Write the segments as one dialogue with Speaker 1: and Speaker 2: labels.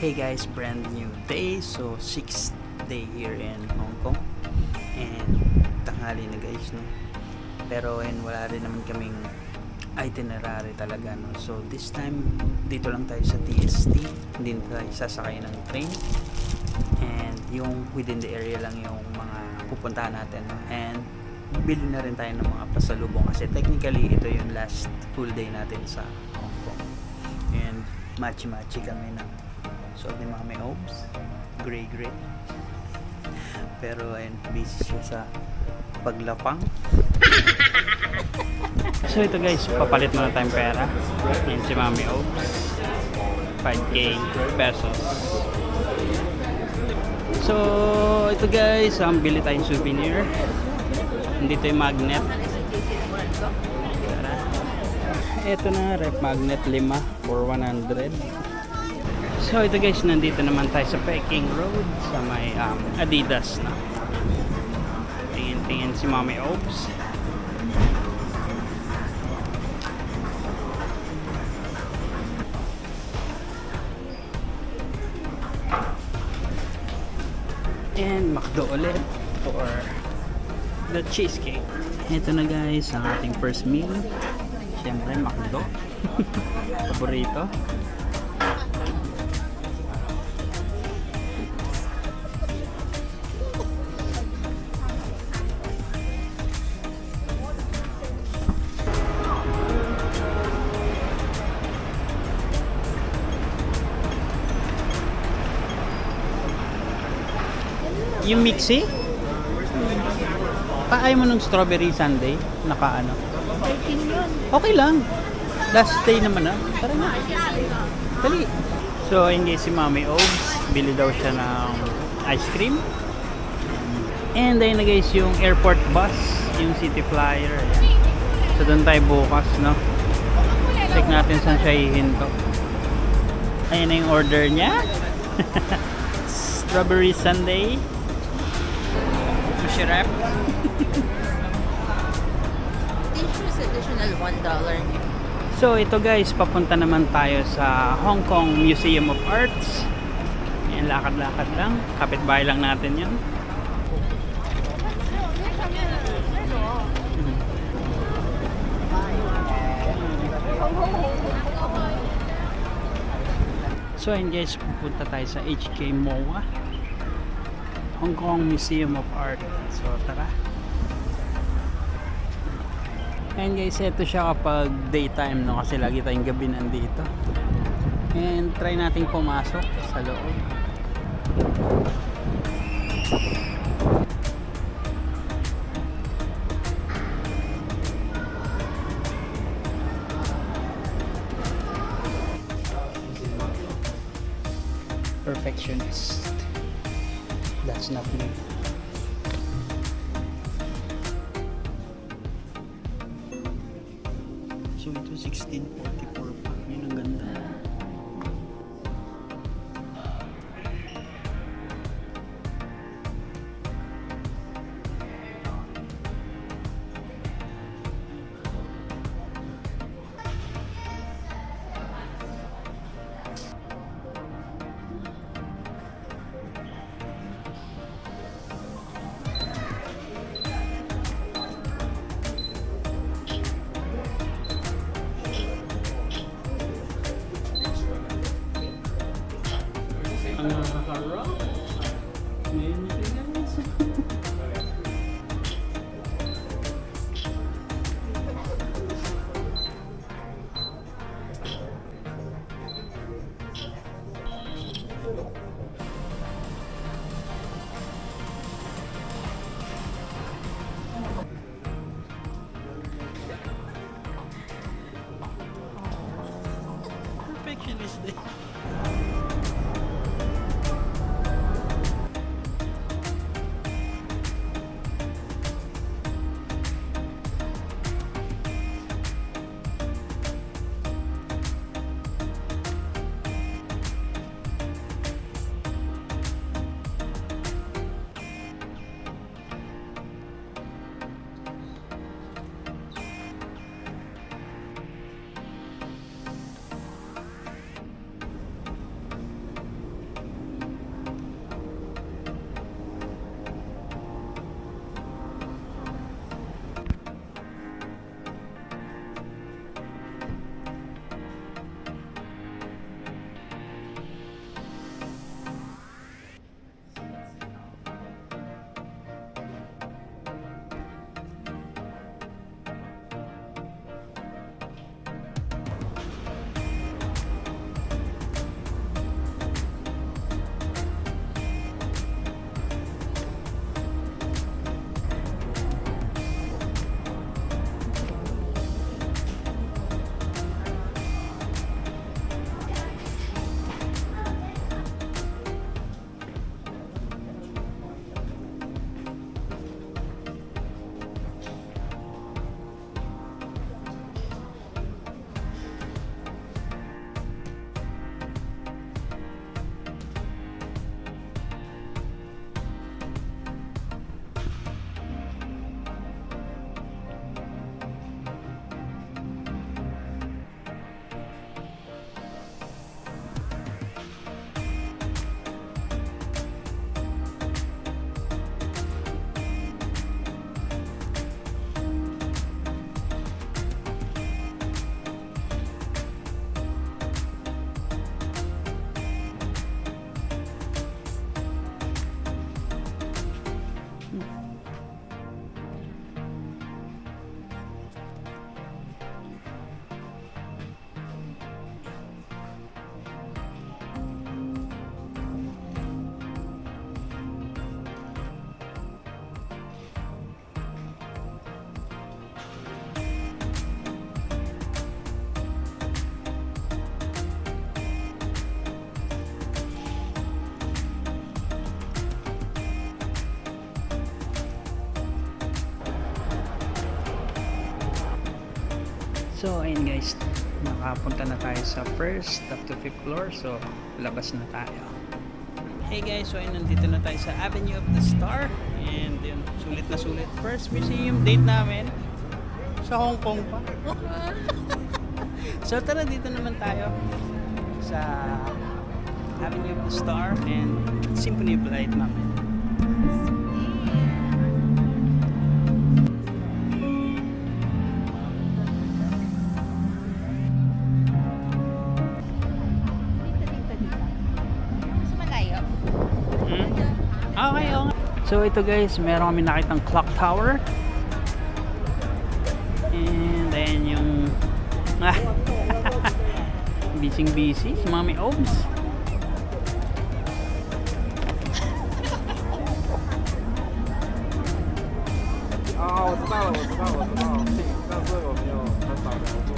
Speaker 1: Hey guys, brand new day. So, 6th day here in Hong Kong. And tanghali na guys, no? Pero wala rin naman kaming itinerary talaga, no? So, this time, dito lang tayo sa TST. Hindi tayo sasakay ng train. And yung within the area lang yung mga pupuntahan natin, no? And bili na rin tayo ng mga pasalubong kasi technically ito yung last full day natin sa Hong Kong. And matchy-matchy kami ng suot ni Mami Obs, gray. Pero ayun, busy siya sa paglapang. So ito guys, papalit muna tayong pera. Yan si Mami Obs, 5k pesos. So ito guys, bili tayong souvenir. Nandito yung magnet. Ito na, rep magnet 5 for 100. So ito guys, nandito naman tayo sa Peking Road sa may Adidas na. Tingin si Mami Obs. And McDo ulit for the cheesecake. Ito na guys, ang ating first meal. Siyempre, McDo. Paborito. Yung mixie? Paay mo ng strawberry sundae? Naka ano? Okay lang. Last day naman na. Tara na. Dali. So, hindi si Mami Obs. Bili daw siya ng ice cream. And ayun na guys, yung airport bus. Yung City Flyer. Ayan. So, doon tayo bukas, no? Check natin saan siya hihinto. Ayan na yung order niya. Strawberry sundae. Sushi wrap.
Speaker 2: Tissues additional $1.
Speaker 1: So ito guys, papunta naman tayo sa Hong Kong Museum of Arts. Ayan, lakad-lakad lang. Kapitbahay lang natin yun. So ayun guys, pupunta tayo sa HK MOA, Hong Kong Museum of Art. So tara. And guys, ito siya kapag daytime, no? Kasi lagi tayong gabi nandito. And try nating pumasok sa loob. Perfectionist. That's not me. So ito 1644 pa. Yun ang ganda. Ang nakaka-rock. Ngayon natin guys. Perfectionist din. So ayun guys, nakapunta na tayo sa first up to 5th floor. So labas na tayo. Hey guys, so ayun, nandito na tayo sa Avenue of the Star. And yun, sulit na sulit. First museum date namin sa Hong Kong pa. So tara, dito naman tayo sa Avenue of the Star and Symphony of Light namin.
Speaker 2: Mas malayo.
Speaker 1: Okay, okay. So ito guys, meron kami nakitang clock tower. And then yung busy si Mami Obs.
Speaker 3: 我知道了，但是我没有很少聊过。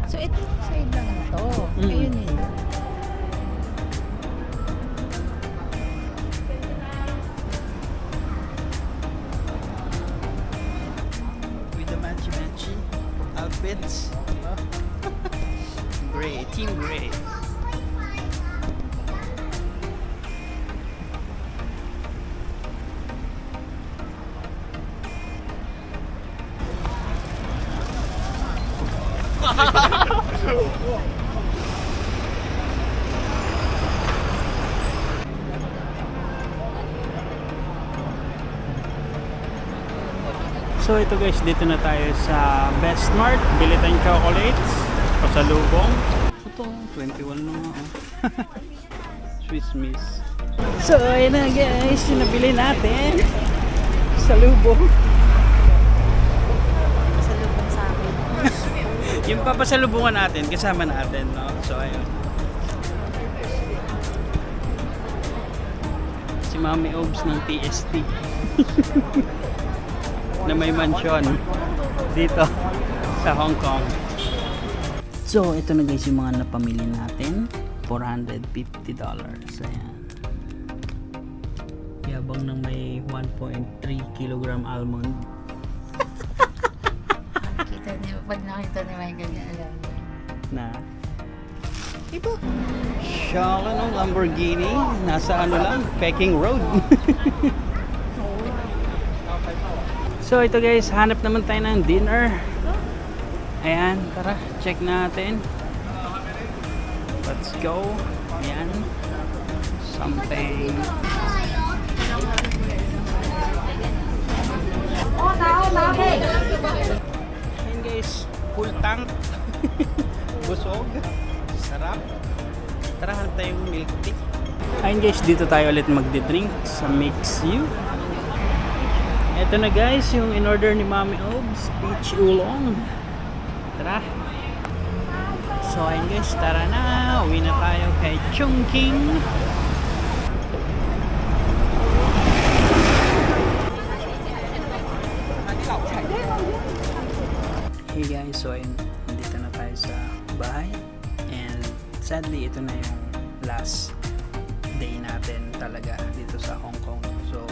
Speaker 2: So, ito yung side lang to.
Speaker 1: Mm.
Speaker 2: Ayun eh.
Speaker 1: With the matchy outfits. Gray, team gray. So ito guys, dito na tayo sa Best Mart, bili tayong chocolates, pasalubong. Ito, 21 na nga oh. Swiss Miss. So ayun na guys, yung nabili natin. Salubong.
Speaker 2: Pasalubong sa akin.
Speaker 1: Yung papasalubungan natin, kasama natin, no? So ayun. Si Mami Obs ng TST. Na may mansion dito sa Hong Kong. So, ito na guys yung mga napamili natin. $450. Ayan. Yabang ng may 1.3 kilogram almond.
Speaker 2: Kita niyo, pag nakita ni Michael niya, alam niya.
Speaker 1: Na ito. Siya ng Lamborghini. Nasa ano lang, Peking Road. So ito guys, hanap naman tayo ng dinner. Ayan, tara, check natin. Let's go. Ayan. Something. Ayan guys, full tank. Busog. Sarap. Tara, hanap tayong milk tea. Ayan guys, dito tayo ulit magdi-drink sa Mix You. Ito na guys, yung in-order ni Mami Obs, peach oolong. Tara. So ayun guys, tara na. Uwi na tayo kay Chungking. Hey guys, so ayun, nandito na tayo sa bahay. And sadly, ito na yung last day natin talaga dito sa Hong Kong. So,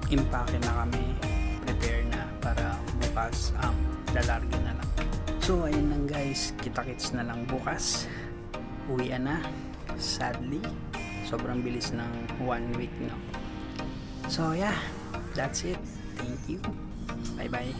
Speaker 1: impake na kami, prepare na para bukas lalarga na lang. So ayun lang guys, kita-kits na lang bukas, uwian na. Sadly, sobrang bilis ng 1 week, no? So yeah, that's it. Thank you. Bye bye.